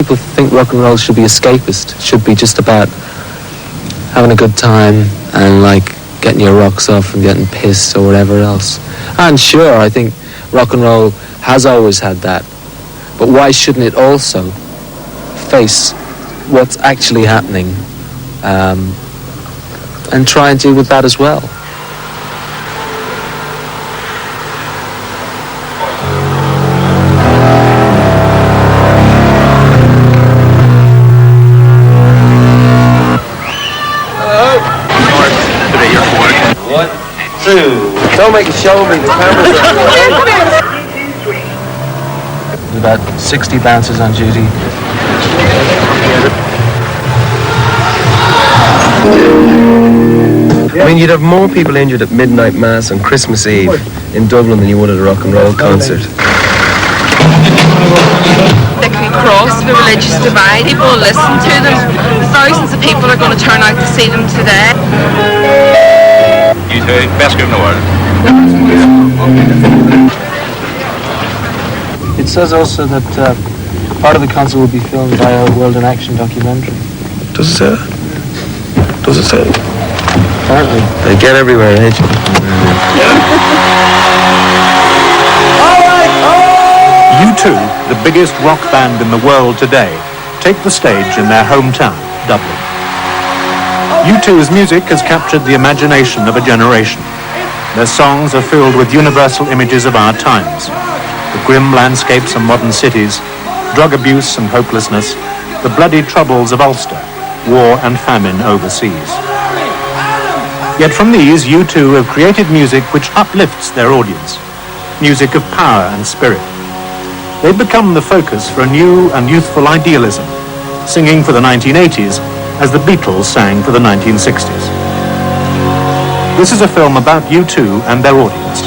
people think rock and roll should be escapist. It should be just about having a good time and like getting your rocks off and getting pissed or whatever else. And sure, I think rock and roll has always had that. But why shouldn't it also face what's actually happening and try and deal with that as well? Don't make a show of me, the camera's everywhere. There's about 60 bouncers on duty. I mean, you'd have more people injured at midnight mass on Christmas Eve in Dublin than you would at a rock and roll concert. They can cross the religious divide. People will listen to them. Thousands of people are going to turn out to see them today. You two, best group in the world. It says also that part of the concert will be filmed by a World in Action documentary. Does it say that? Does it say that? Apparently. They get everywhere, eh? U2, the biggest rock band in the world today, take the stage in their hometown, Dublin. U2's music has captured the imagination of a generation. Their songs are filled with universal images of our times. The grim landscapes of modern cities, drug abuse and hopelessness, the bloody troubles of Ulster, war and famine overseas. Yet from these, U2 have created music which uplifts their audience, music of power and spirit. They've become the focus for a new and youthful idealism, singing for the 1980s as the Beatles sang for the 1960s. This is a film about U2 and their audience.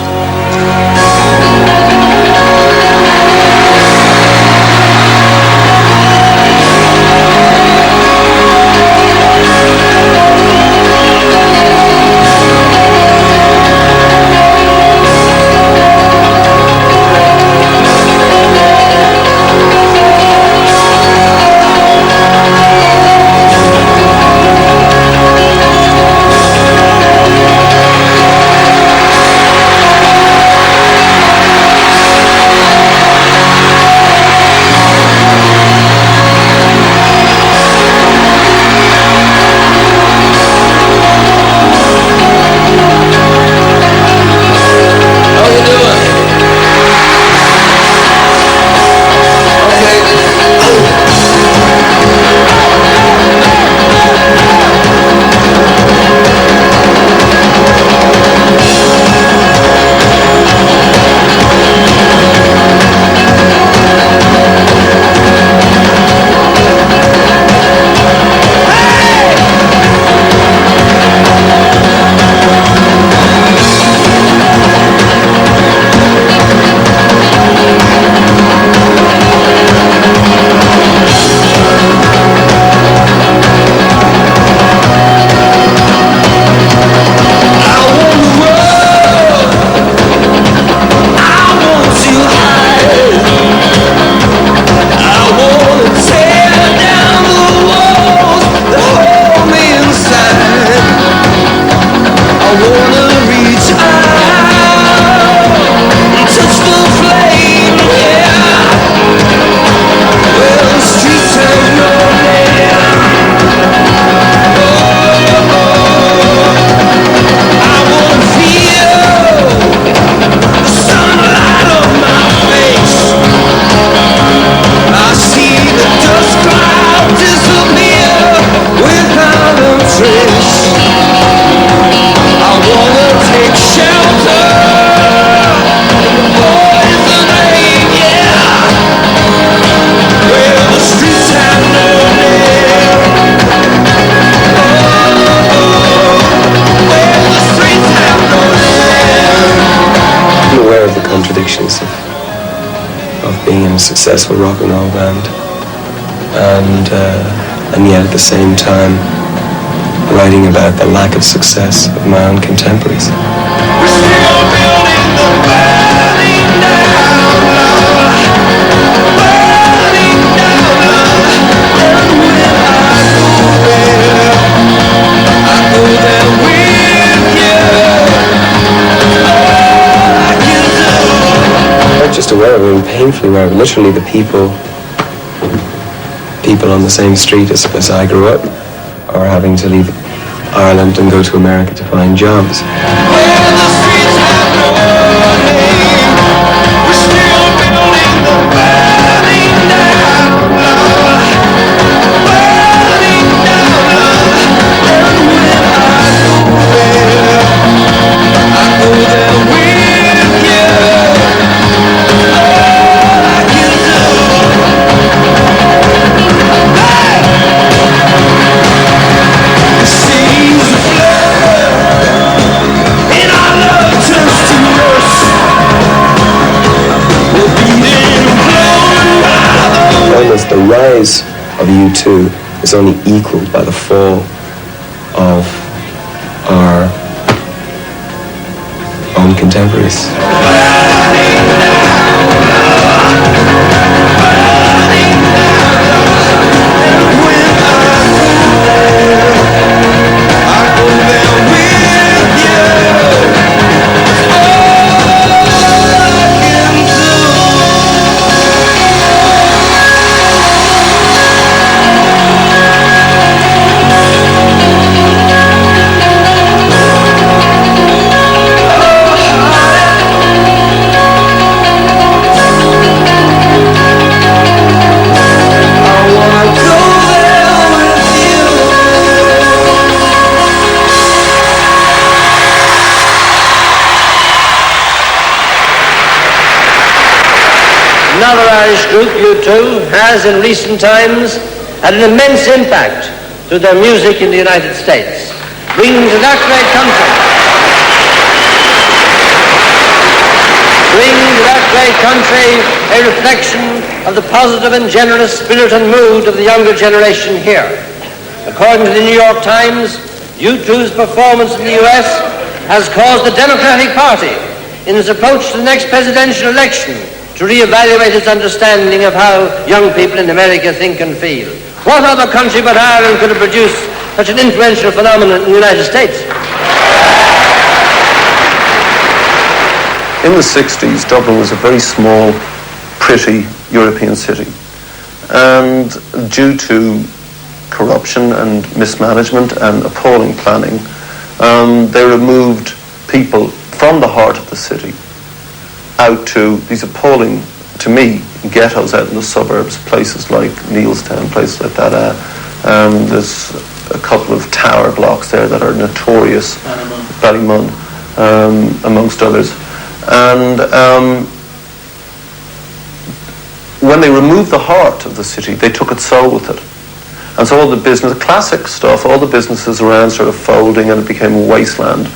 Of being in a successful rock and roll band, and yet at the same time writing about the lack of success of my own contemporaries. just aware of it, and painfully aware of it. Literally the people on the same street as I grew up are having to leave Ireland and go to America to find jobs. The rise of U2 is only equaled by the fall of our own contemporaries. Another Irish group, U2, has in recent times had an immense impact through their music in the United States, bringing to that great country a reflection of the positive and generous spirit and mood of the younger generation here. According to the New York Times, U2's performance in the US has caused the Democratic Party, in its approach to the next presidential election, to re-evaluate its understanding of how young people in America think and feel. What other country but Ireland could have produced such an influential phenomenon in the United States? In the 60s, Dublin was a very small, pretty European city. And due to corruption and mismanagement and appalling planning, they removed people from the heart of the city out to these appalling, to me, ghettos out in the suburbs, places like Neilstown, places like that. There's a couple of tower blocks there that are notorious, Ballymun, amongst others. And when they removed the heart of the city, they took its soul with it. And so all the business, classic stuff, all the businesses around sort of folding, and it became a wasteland.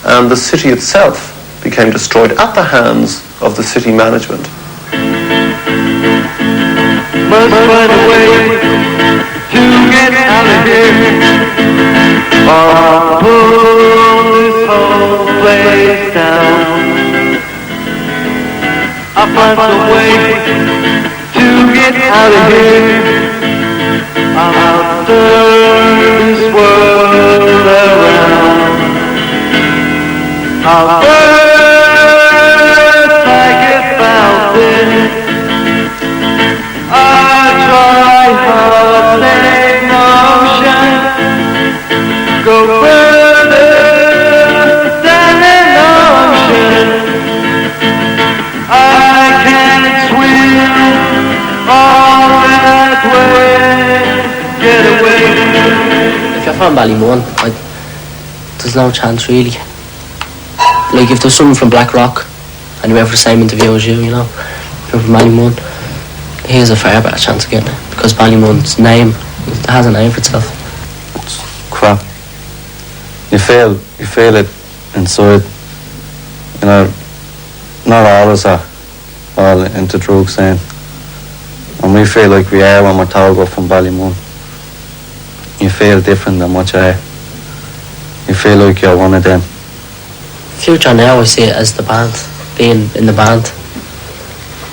And the city itself became destroyed at the hands of the city management. Must find a way to get out of here, or I'll pull this whole place down. I'll find a way to get out of here. I'll turn this world around. I'll burn like it found it. I try hard, take motion. Go further than an ocean. I can't swim all that way. Get away. If you're from Ballymun, there's no chance really. Like if there's someone from Blackrock and you went for the same interview as you know, if you're from Ballymun, he has a far better chance of getting it because Ballymun's name, it has a name for itself. It's crap. You feel it inside. You know, not all of us are all into drugs then. And we feel like we are when we're told we're from Ballymun. You feel different than what you are. You feel like you're one of them. Future now I see it as the band, being in the band.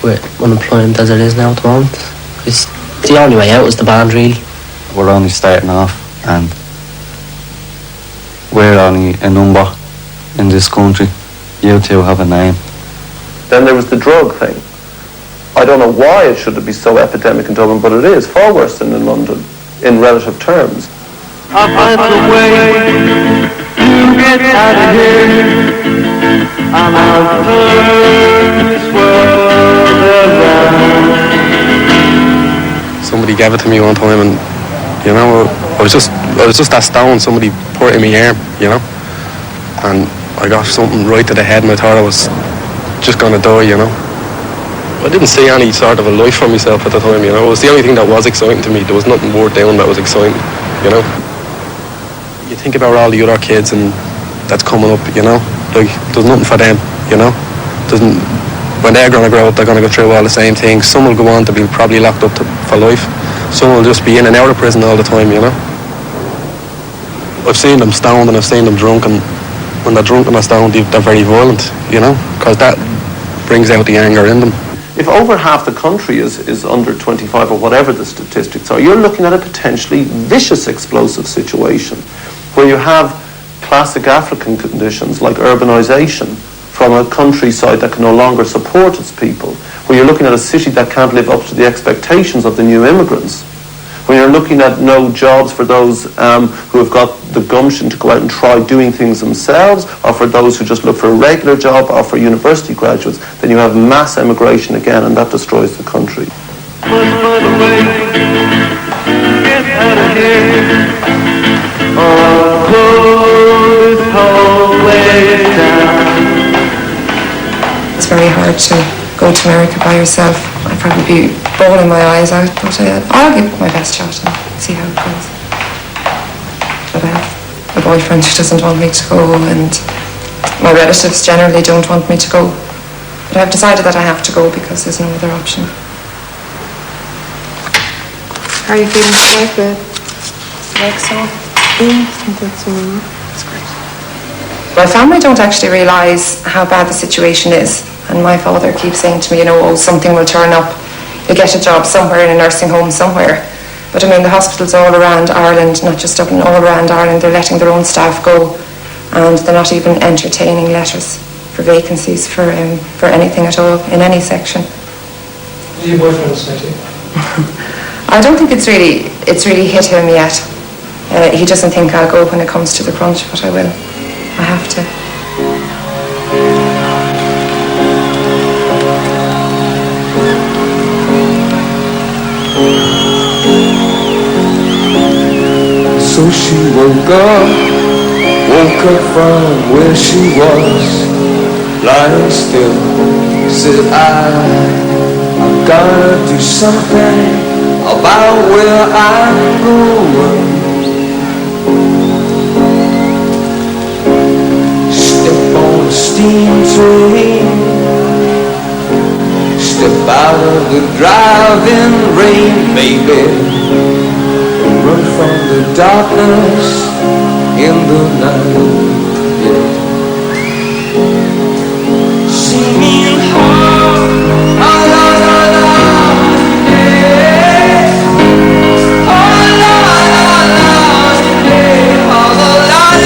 With unemployment as it is now at the moment. It's the only way out is the band really. We're only starting off and we're only a number in this country. You two have a name. Then there was the drug thing. I don't know why it should be so epidemic in Dublin, but it is far worse than in London in relative terms. I'll find a way to get out of here. I'm out of this world around. Somebody gave it to me one time, and you know, I was just that stoned. Somebody put it in my arm, you know, and I got something right to the head, and I thought I was just gonna die, you know. I didn't see any sort of a life for myself at the time, you know. It was the only thing that was exciting to me. There was nothing worth doing that was exciting, you know. You think about all the other kids and that's coming up, you know. Like, there's nothing for them, you know. When they're going to grow up, they're going to go through all the same things. Some will go on to be probably locked up for life. Some will just be in and out of prison all the time, you know. I've seen them stoned and I've seen them drunk, and when they're drunk and they're stoned, they're very violent, you know, because that brings out the anger in them. If over half the country is under 25 or whatever the statistics are, you're looking at a potentially vicious explosive situation where you have classic African conditions like urbanization from a countryside that can no longer support its people, where you're looking at a city that can't live up to the expectations of the new immigrants, when you're looking at no jobs for those who have got the gumption to go out and try doing things themselves, or for those who just look for a regular job, or for university graduates, then you have mass emigration again, and that destroys the country. It's very hard to go to America by yourself. I'd probably be bawling my eyes out, but I'll give it my best shot and see how it goes. But I have a boyfriend who doesn't want me to go, and my relatives generally don't want me to go. But I've decided that I have to go because there's no other option. How are you feeling about the work so? I think that's great. My family don't actually realise how bad the situation is, and my father keeps saying to me, you know, oh, something will turn up, you'll get a job somewhere in a nursing home somewhere. But I mean, the hospitals all around Ireland, not just Dublin, all around Ireland, they're letting their own staff go, and they're not even entertaining letters for vacancies for anything at all, in any section. What do your boyfriend say to you? I don't think it's really hit him yet. He doesn't think I'll go when it comes to the crunch, but I will. I have to. So she woke up from where she was, lying still, said I've gotta do something about where I'm going. Step on a steam train, step out of the driving rain, baby. Run from the darkness in the night, yeah. Singing home, la la la la, yeah. Oh la la la, yeah. Oh la la la,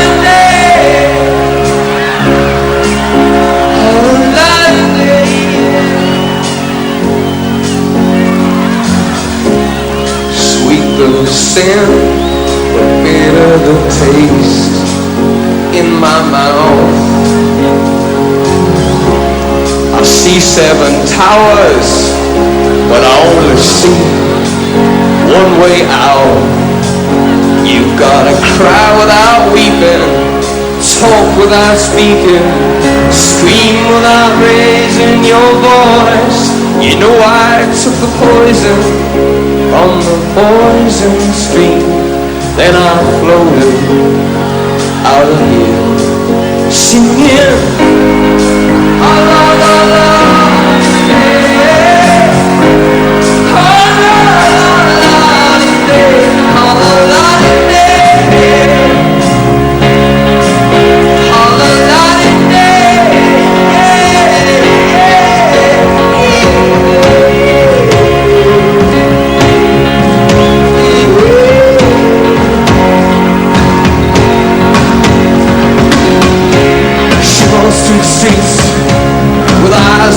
oh la la, sweet the sin, bitter the taste in my mouth. I see 7 towers, but I only see one way out. You gotta cry without weeping, talk without speaking, scream without raising your voice. You know I took the poison from the poison stream. Then I floated out of here, singing, la la la la, yeah. Oh la la la, yeah. Oh la la la, yeah. Oh la la la, through the streets with eyes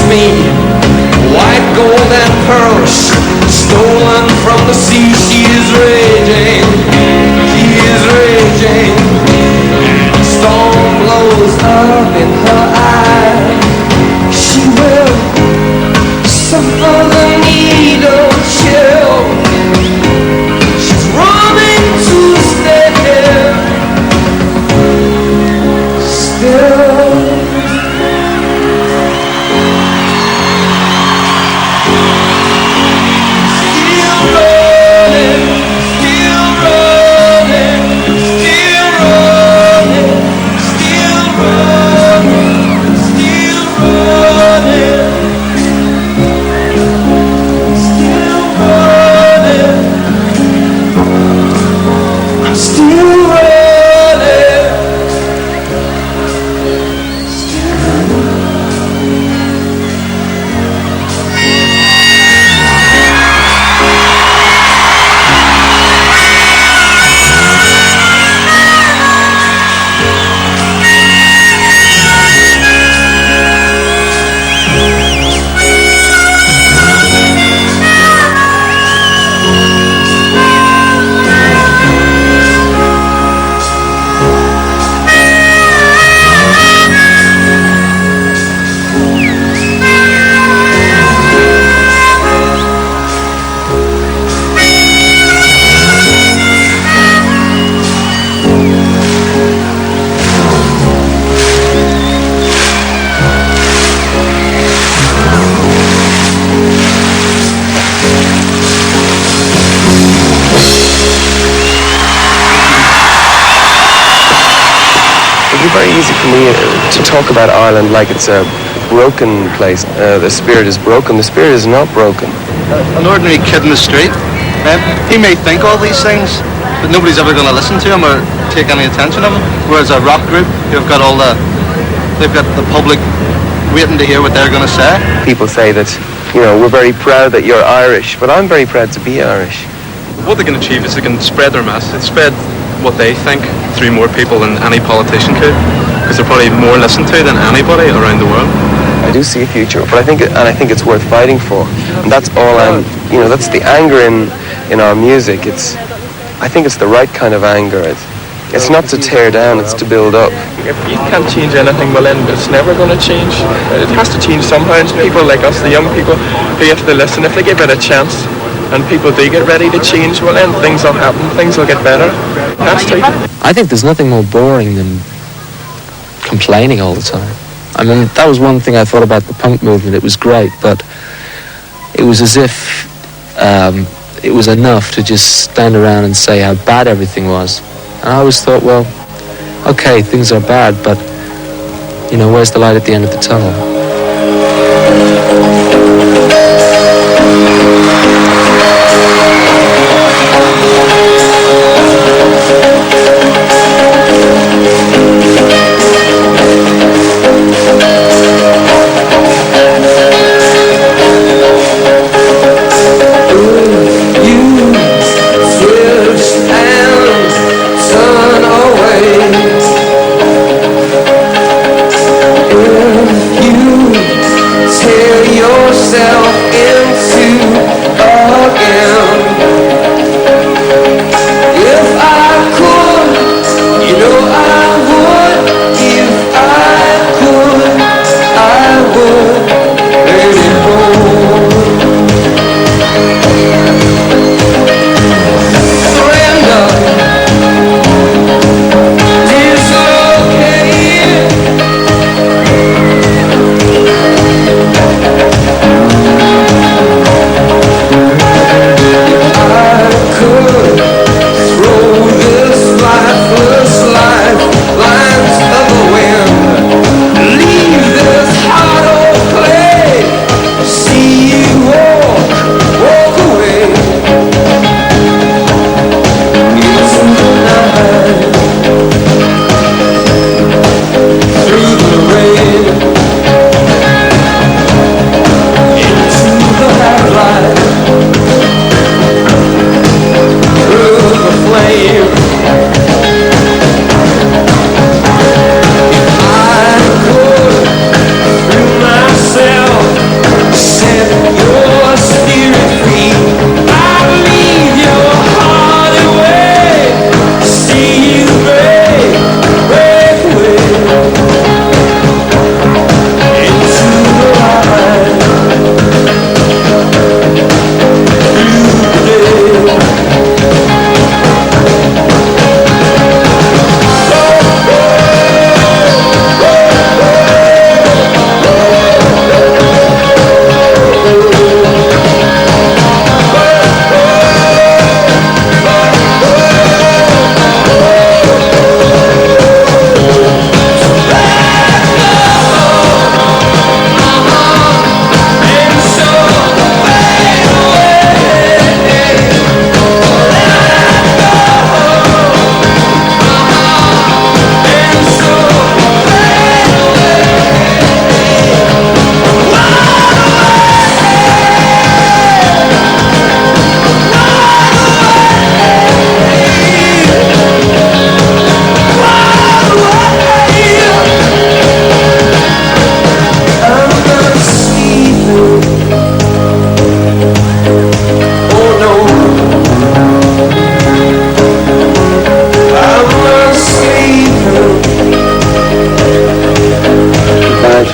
me. White gold and pearls stolen from the sea. She is raging, he is raging. The storm blows up in her eye. She will suffer the needle chill. She's running to stay here. Still very easy for me to talk about Ireland like it's a broken place. The spirit is broken. The spirit is not broken. An ordinary kid in the street, he may think all these things, but nobody's ever going to listen to him or take any attention of him. Whereas a rock group, they've got the public waiting to hear what they're going to say. People say that, you know, we're very proud that you're Irish, but I'm very proud to be Irish. What they can achieve is they can spread their message, spread what they think through more people than any politician could, because they're probably more listened to than anybody around the world. I do see a future, but I think it's worth fighting for, and that's all that's the anger in our music. I think it's the right kind of anger. It's not to tear down, it's to build up. If you can't change anything, well then it's never going to change. It has to change somehow. It's people like us, the young people, who have to listen. If they give it a chance and people do get ready to change, well then things will happen, things will get better. It has to. I think there's nothing more boring than complaining all the time. I mean, that was one thing I thought about the punk movement. It was great, but it was as if it was enough to just stand around and say how bad everything was. And I always thought, well, okay, things are bad, but, you know, where's the light at the end of the tunnel? You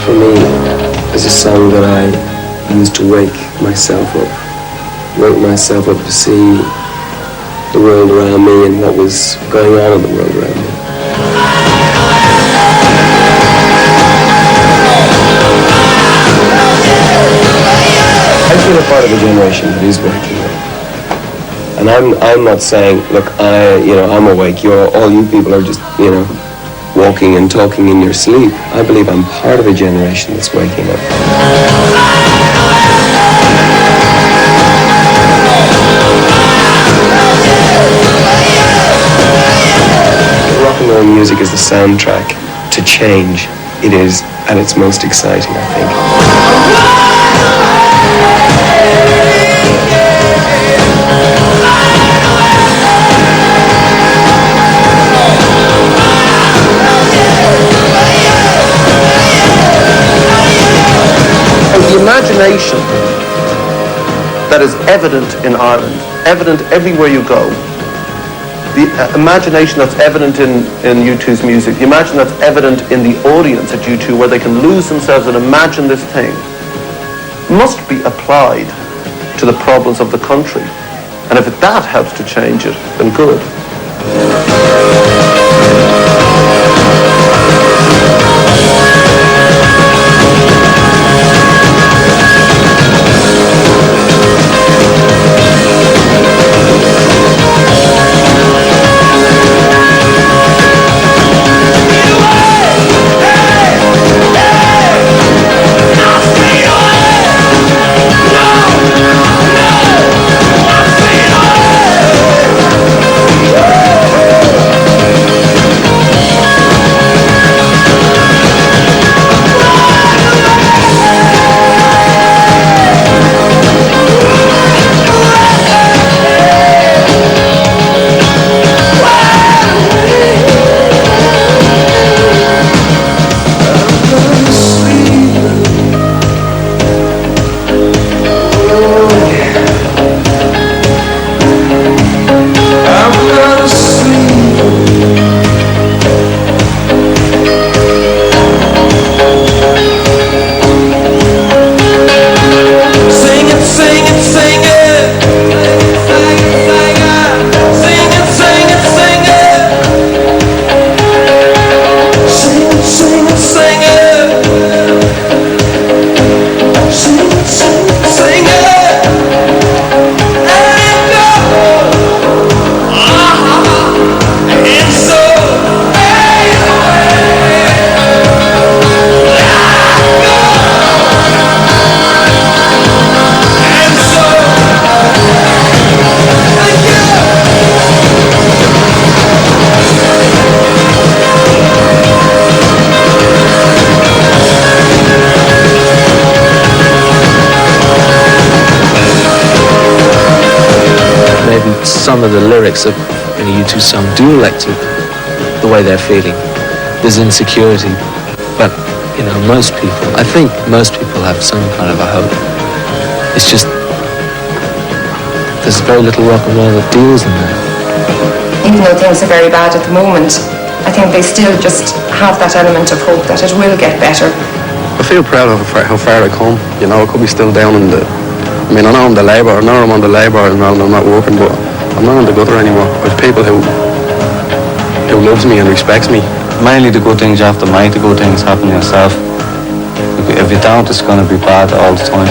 for me is a song that I used to wake myself up to see the world around me and what was going on in the world around me. I feel a part of a generation that is waking up. And I'm not saying, look, I'm awake, all you people are just, walking and talking in your sleep. I believe I'm part of a generation that's waking up. Rock and roll music is the soundtrack to change. It is at its most exciting, I think. The imagination that is evident in Ireland, evident everywhere you go, the imagination that's evident in U2's music, the imagination that's evident in the audience at U2 where they can lose themselves and imagine this thing, must be applied to the problems of the country. And if that helps to change it, then good. Some of the lyrics of a U2 song do relate to the way they're feeling. There's insecurity, but I think most people have some kind of a hope. It's just there's very little rock and roll that deals in that. Even though things are very bad at the moment, I think they still just have that element of hope that it will get better. I feel proud of how far I come. I could be still down in the. I know I'm the labour. I know I'm on the labour and I'm not working, but I'm not on the gutter anymore. With people who loves me and respects me. Mainly the good things you have to make the good things happen yourself. If you don't, it's going to be bad all the time.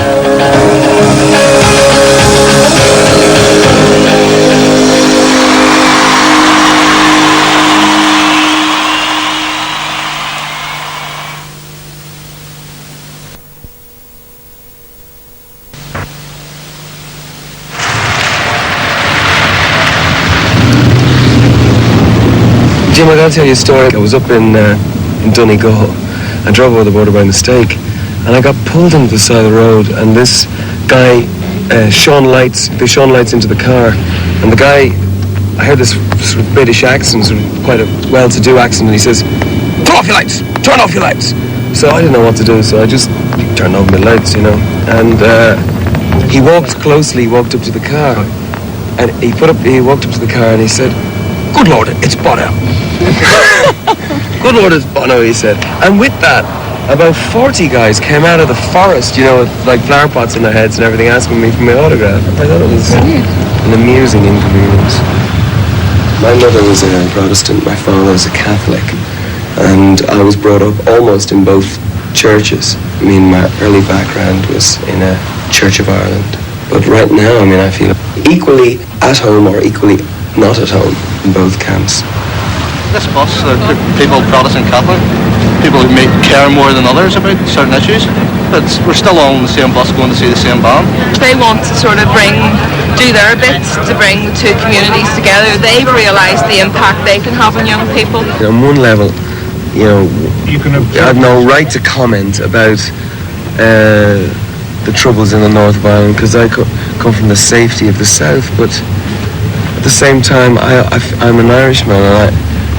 Jim, I gotta tell you a story. I was up in Donegal. I drove over the border by mistake, and I got pulled into the side of the road, and this guy shone lights into the car, and the guy, I heard this sort of British accent, sort of quite a well-to-do accent, and he says, "Turn off your lights! Turn off your lights!" So I didn't know what to do, so I just turned off my lights, and he walked closely, walked up to the car, and he walked up to the car, and he said, "Good Lord, it's Bono." "Good Lord, it's Bono," he said. And with that, about 40 guys came out of the forest, you know, with like flower pots in their heads and everything, asking me for my autograph. I thought it was an amusing inconvenience. My mother was a Protestant, my father was a Catholic, and I was brought up almost in both churches. I mean, my early background was in a Church of Ireland. But right now, I mean, I feel equally at home or equally not at home in both camps. This bus, people, Protestant, Catholic, people who may care more than others about certain issues, but we're still all on the same bus going to see the same band. They want to sort of do their bit to bring the two communities together. They've realised the impact they can have on young people. On one level, you know, I have no right to comment about the troubles in the north of Ireland because I come from the safety of the south, but at the same time I'm an Irishman and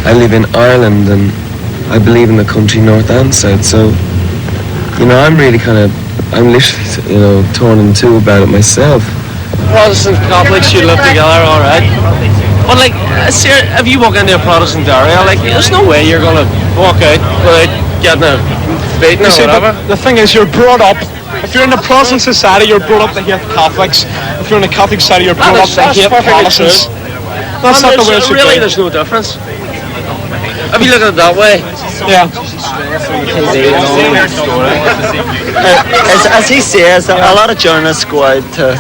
I live in Ireland and I believe in the country north and south, so you know I'm literally, you know, torn in two about it myself. Protestant Catholics should live together, alright. But like, if you walk into a Protestant area, like, there's no way you're gonna walk out without getting a beating or whatever. The thing is, you're brought up. If you're in a Protestant society, you're brought up to hate Catholics. If you're in a Catholic society, you're brought up to hate Protestants. That's not the way it should really, be. there's no difference. If you look at it that way. Yeah. As he says, a lot of journalists go out to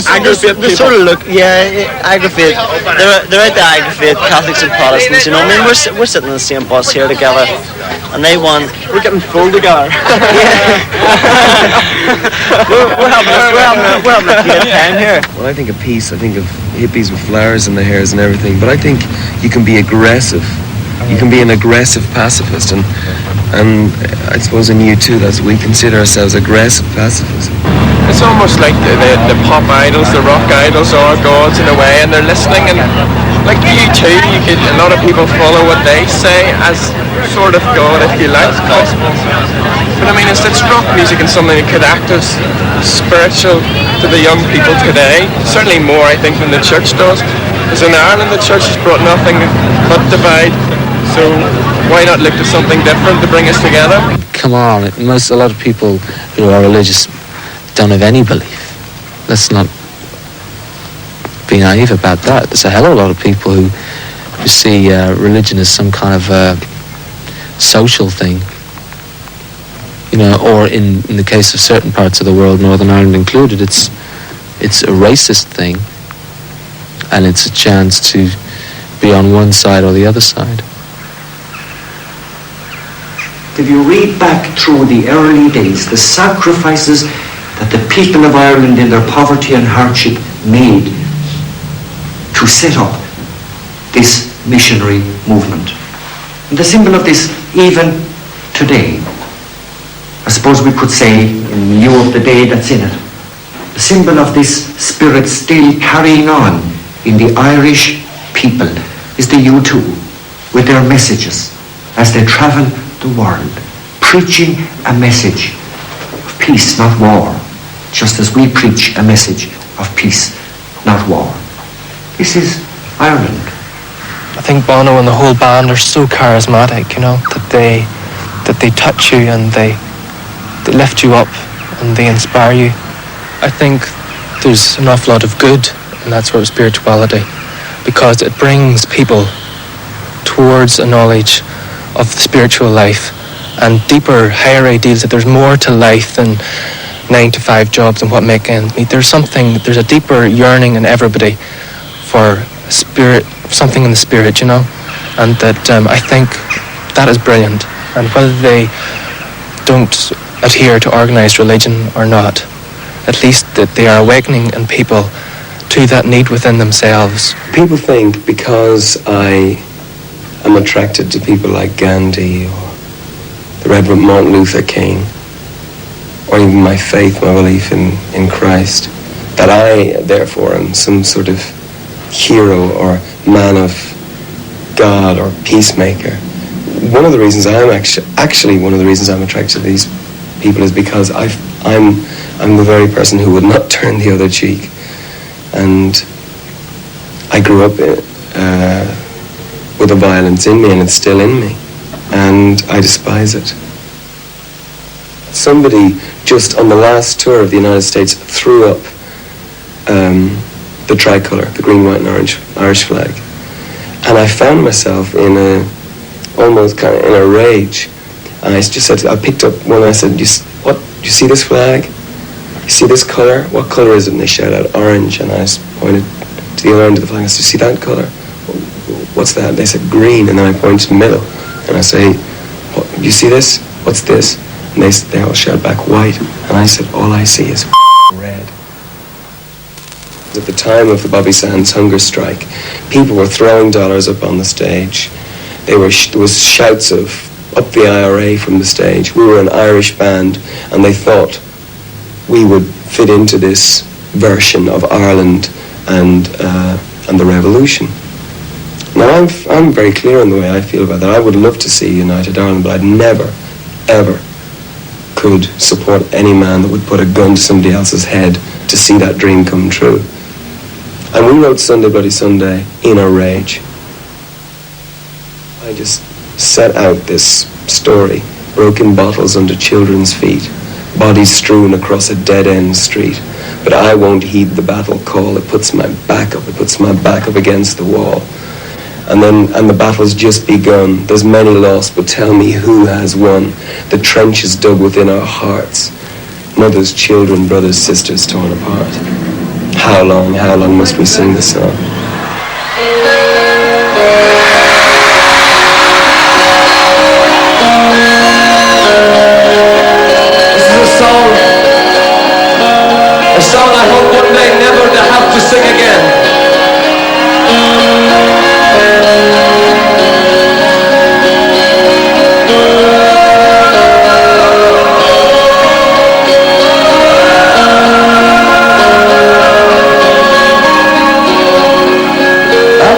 aggravate people. Sort of look, aggravate. They're out to aggravate Catholics and Protestants. You know, I mean, we're sitting in the same bus here together, and we're getting full together. we're having a great time here. When I think of peace, I think of hippies with flowers in their hairs and everything. But I think you can be aggressive. You can be an aggressive pacifist, and I suppose in you too, we consider ourselves aggressive pacifists. It's almost like the pop idols, the rock idols are gods in a way, and they're listening, and like you too, a lot of people follow what they say as sort of God, if you like. But I mean, it's rock music and something that could act as spiritual to the young people today. Certainly more, I think, than the church does. Because in Ireland, the church has brought nothing but divide. So why not look to something different to bring us together? Come on, a lot of people who are religious don't have any belief. Let's not be naive about that. There's a hell of a lot of people who see religion as some kind of social thing. You know, or in the case of certain parts of the world, Northern Ireland included, it's a racist thing, and it's a chance to be on one side or the other side. If you read back through the early days, the sacrifices that the people of Ireland in their poverty and hardship made to set up this missionary movement. And the symbol of this, even today, I suppose we could say, in view of the day that's in it, the symbol of this spirit still carrying on in the Irish people is the U2 with their messages as they travel the world, preaching a message of peace, not war, just as we preach a message of peace, not war. This is Ireland. I think Bono and the whole band are so charismatic, you know, that they touch you and they lift you up and they inspire you. I think there's an awful lot of good in that sort of spirituality because it brings people towards a knowledge of the spiritual life and deeper, higher ideals that there's more to life than 9-to-5 jobs and what make ends meet. There's a deeper yearning in everybody for spirit, something in the spirit, you know, and that I think that is brilliant. And whether they don't adhere to organised religion or not, at least that they are awakening in people to that need within themselves. People think because I am attracted to people like Gandhi or the Reverend Martin Luther King, or even my faith, my belief in Christ, that I, therefore, am some sort of hero or man of God or peacemaker. One of the reasons I'm actually one of the reasons I'm attracted to these people is because I'm the very person who would not turn the other cheek. And I grew up with the violence in me, and it's still in me, and I despise it. somebody just on the last tour of the United States threw up the tricolour, the green, white and orange Irish flag. And I found myself in almost kind of in a rage. And I just said, I picked up one and I said, you see this flag? You see this colour? What colour is it? And they shouted out, orange. And I just pointed to the other end of the flag. I said, you see that colour? What's that? And they said, green. And then I pointed to the middle. And I say, you see this? What's this? And they all shout back, white. And I said, all I see is red. At the time of the Bobby Sands hunger strike, people were throwing dollars up on the stage. There was shouts of, up the IRA from the stage. We were an Irish band, and they thought we would fit into this version of Ireland and the revolution. Now, I'm very clear in the way I feel about that. I would love to see United Ireland, but I'd never, ever could support any man that would put a gun to somebody else's head to see that dream come true. And we wrote Sunday Bloody Sunday in a rage. I just set out this story, broken bottles under children's feet, bodies strewn across a dead-end street. But I won't heed the battle call. It puts my back up against the wall. And the battle's just begun. There's many lost, but tell me who has won. The trenches dug within our hearts. Mothers, children, brothers, sisters torn apart. How long must we sing this song? This is a song I hope one day never to have to sing again. I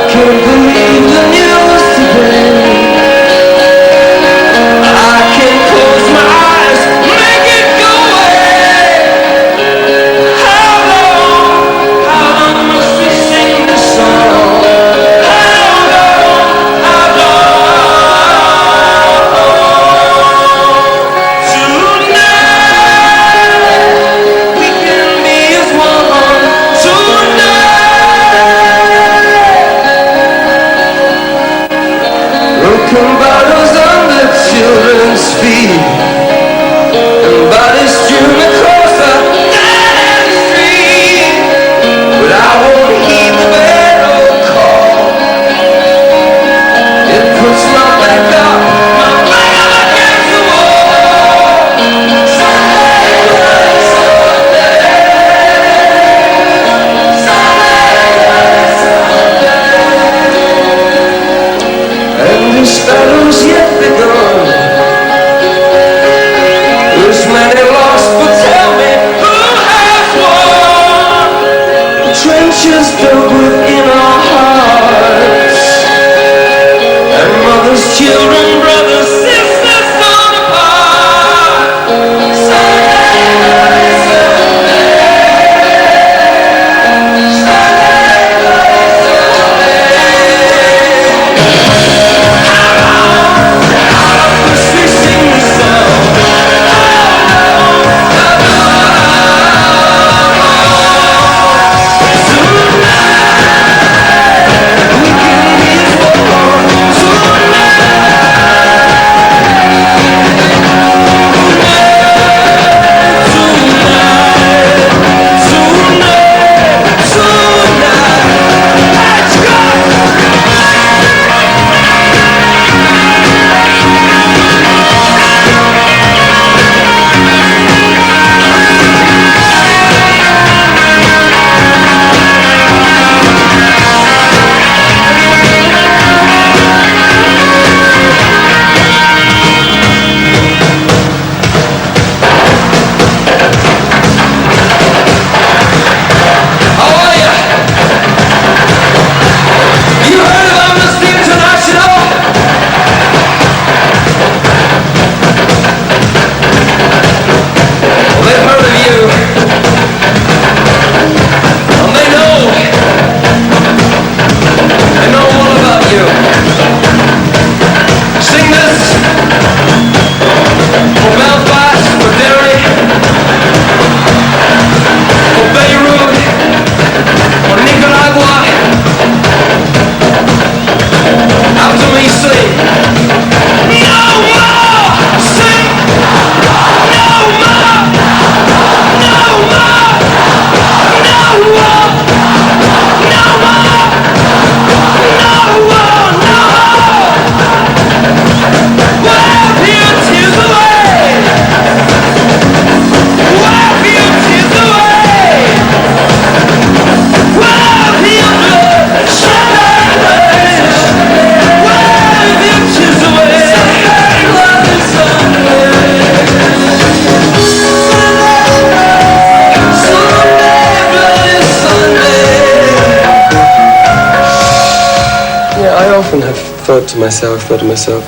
thought to myself,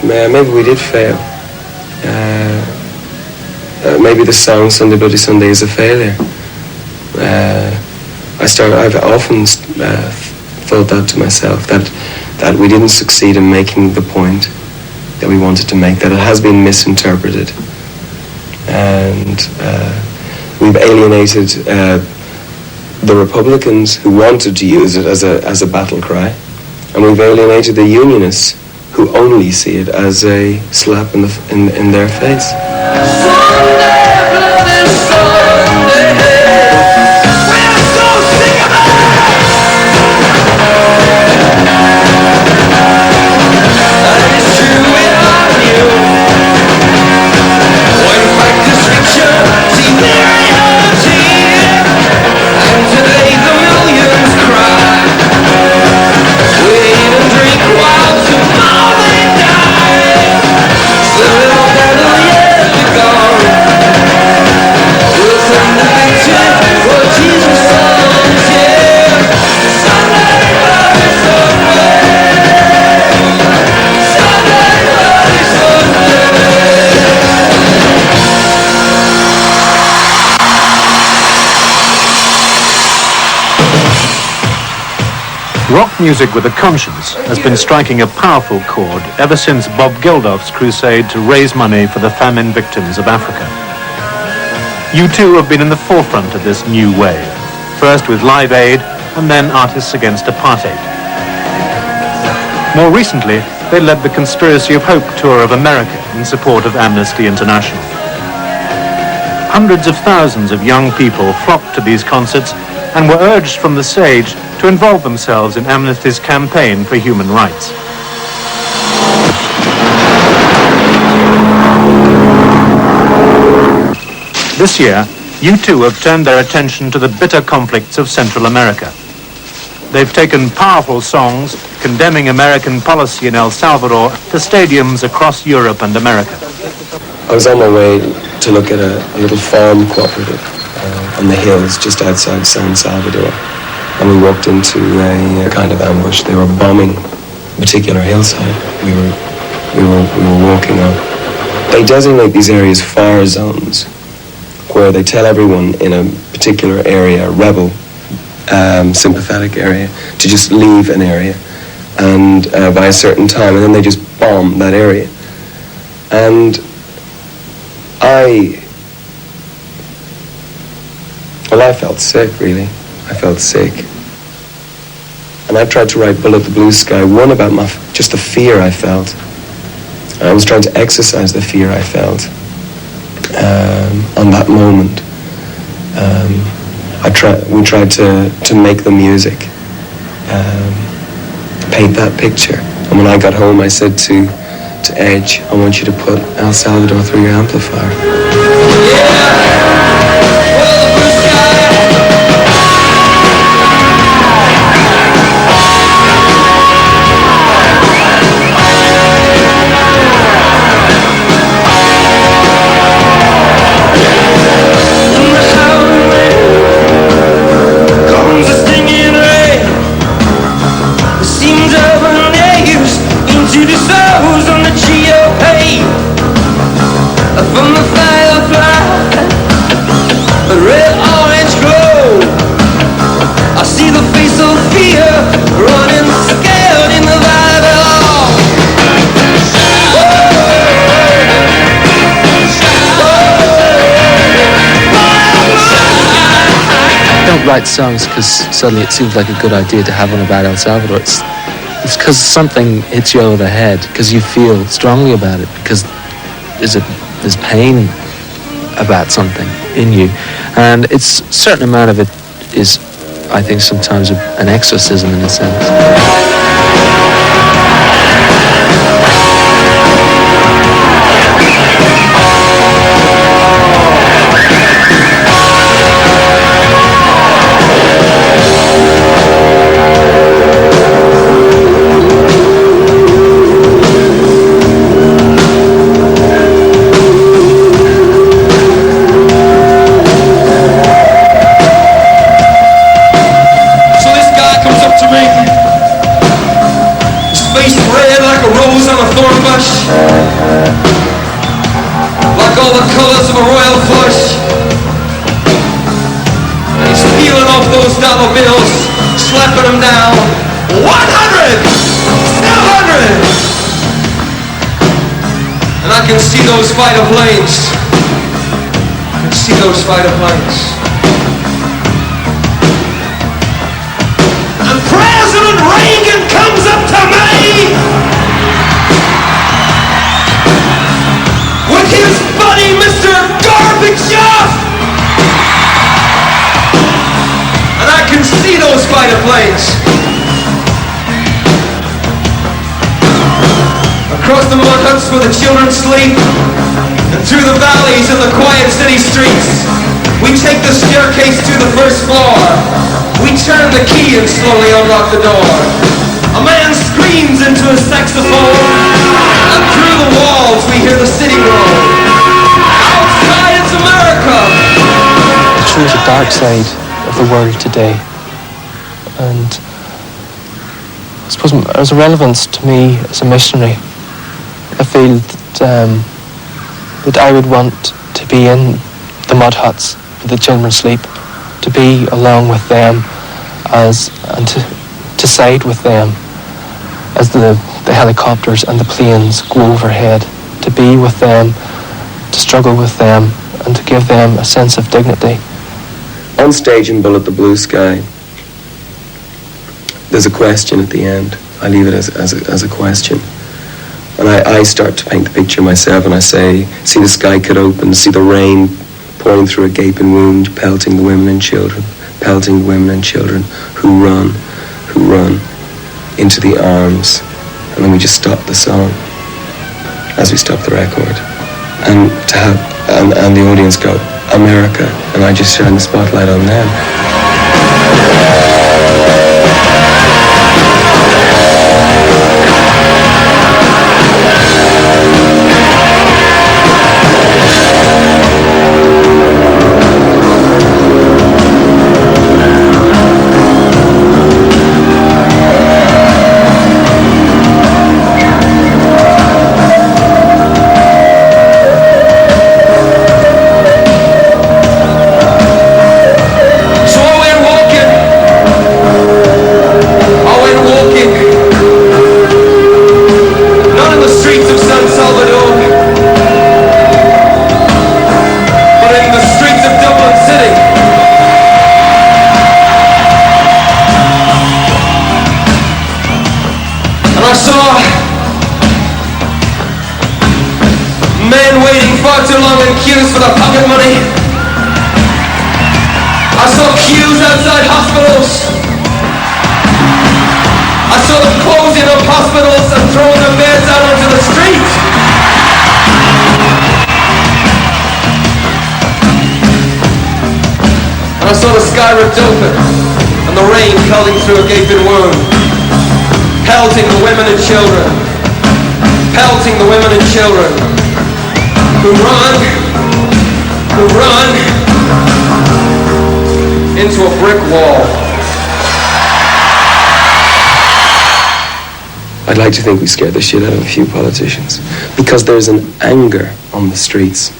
maybe we did fail. Maybe the song Sunday Bloody Sunday is a failure. I've often thought that to myself, that we didn't succeed in making the point that we wanted to make, that it has been misinterpreted. And we've alienated the Republicans who wanted to use it as a battle cry, and we've alienated the Unionists who only see it as a slap in their face. Rock music with a conscience has been striking a powerful chord ever since Bob Geldof's crusade to raise money for the famine victims of Africa. U2 have been in the forefront of this new wave, first with Live Aid and then Artists Against Apartheid. More recently, they led the Conspiracy of Hope tour of America in support of Amnesty International. Hundreds of thousands of young people flocked to these concerts and were urged from the stage to involve themselves in Amnesty's campaign for human rights. This year, U2 have turned their attention to the bitter conflicts of Central America. They've taken powerful songs condemning American policy in El Salvador to stadiums across Europe and America. I was on my way to look at a little farm cooperative on the hills just outside San Salvador. And we walked into a kind of ambush. They were bombing a particular hillside we were walking on. They designate these areas fire zones, where they tell everyone in a particular area, a rebel, sympathetic area, to just leave an area, and by a certain time, and then they just bomb that area. And I felt sick, really. I felt sick. And I tried to write Bullet the Blue Sky, one about just the fear I felt. And I was trying to exercise the fear I felt on that moment. We tried to make the music, paint that picture. And when I got home, I said to Edge, I want you to put El Salvador through your amplifier. Write songs because suddenly it seems like a good idea to have one about El Salvador. It's because something hits you over the head, because you feel strongly about it, because there's pain about something in you, and a certain amount of it is, I think, sometimes an exorcism in a sense. So this guy comes up to me of a royal flush. He's peeling off those dollar bills, slapping them down. 100! 200! And I can see those fighter planes. I can see those fighter planes. And President Reagan comes up to me with his buddy Mr. Gorbachev. And I can see those fighter planes. Across the mud huts where the children sleep, and through the valleys and the quiet city streets, we take the staircase to the first floor. We turn the key and slowly unlock the door. A man screams into a saxophone, and through the walls we hear the city roar. Outside it's America. It shows the dark side of the world today, and I suppose there's a relevance to me as a missionary. I feel that I would want to be in the mud huts where the children sleep, to be along with them and to side with them as the helicopters and the planes go overhead, to be with them, to struggle with them, and to give them a sense of dignity. On stage in Bullet the Blue Sky, there's a question at the end. I leave it as a question. And I start to paint the picture myself, and I say, see the sky cut open, see the rain pouring through a gaping wound, pelting the women and children who run into the arms. And then we just stop the song as we stop the record. And to have, and the audience go, America, and I just shine the spotlight on them. Queues for the pocket money. I saw queues outside hospitals. I saw them closing up hospitals and throwing their beds out onto the street. And I saw the sky ripped open and the rain pelting through a gaping wound, pelting the women and children, pelting the women and children who run into a brick wall. I'd like to think we scared the shit out of a few politicians, because there's an anger on the streets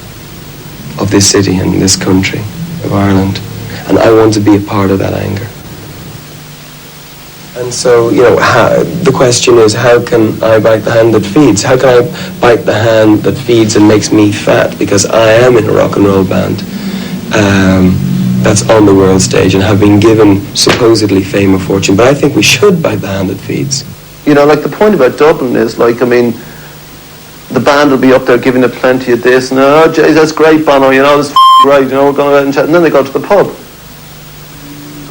of this city and this country of Ireland, and I want to be a part of that anger. And so, the question is, how can I bite the hand that feeds? How can I bite the hand that feeds and makes me fat? Because I am in a rock and roll band that's on the world stage and have been given supposedly fame or fortune. But I think we should bite the hand that feeds. The point about Dublin is, the band will be up there giving it plenty of this, and oh, geez, that's great, Bono, this great, we're going out and chat, and then they go to the pub.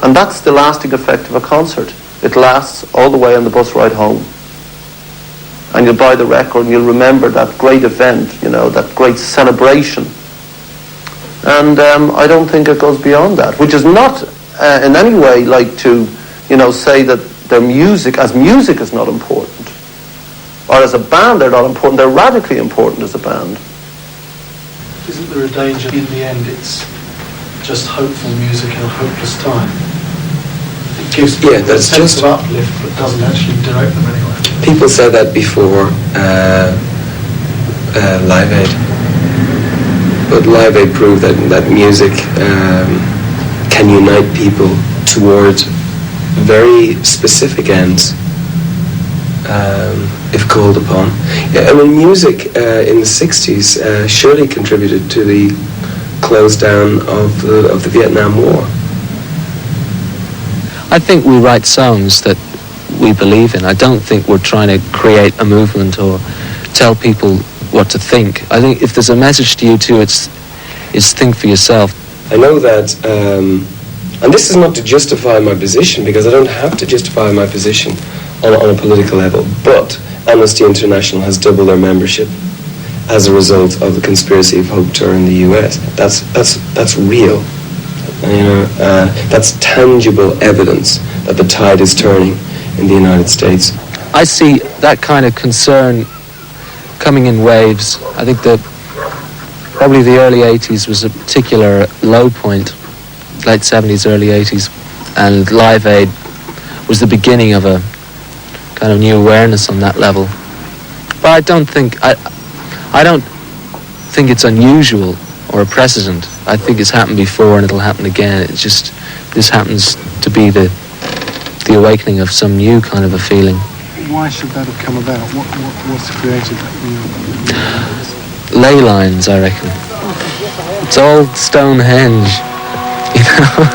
And that's the lasting effect of a concert. It lasts all the way on the bus ride home. And you'll buy the record and you'll remember that great event, that great celebration. And I don't think it goes beyond that, which is not in any way like to, say that their music is not important. Or as a band they're not important, they're radically important as a band. Isn't there a danger in the end it's just hopeful music in a hopeless time? It gives people a sense of uplift, but doesn't actually direct them anywhere. People said that before Live Aid. but Live Aid proved that music can unite people towards very specific ends, if called upon. I mean, music in the 60s surely contributed to the close down of the Vietnam War. I think we write songs that we believe in. I don't think we're trying to create a movement or tell people what to think. I think if there's a message to you too, it's think for yourself. I know that, and this is not to justify my position, because I don't have to justify my position on a political level, but Amnesty International has doubled their membership as a result of the Conspiracy of Hope tour in the US. That's real. That's tangible evidence that the tide is turning in the United States. I see that kind of concern coming in waves. I think that probably the early 80s was a particular low point, late 70s, early 80s, and Live Aid was the beginning of a kind of new awareness on that level. But I don't think it's unusual or a precedent. I think it's happened before and it'll happen again. It's just, this happens to be the awakening of some new kind of a feeling. Why should that have come about? What's created that new? Ley lines, I reckon. It's all Stonehenge, you know.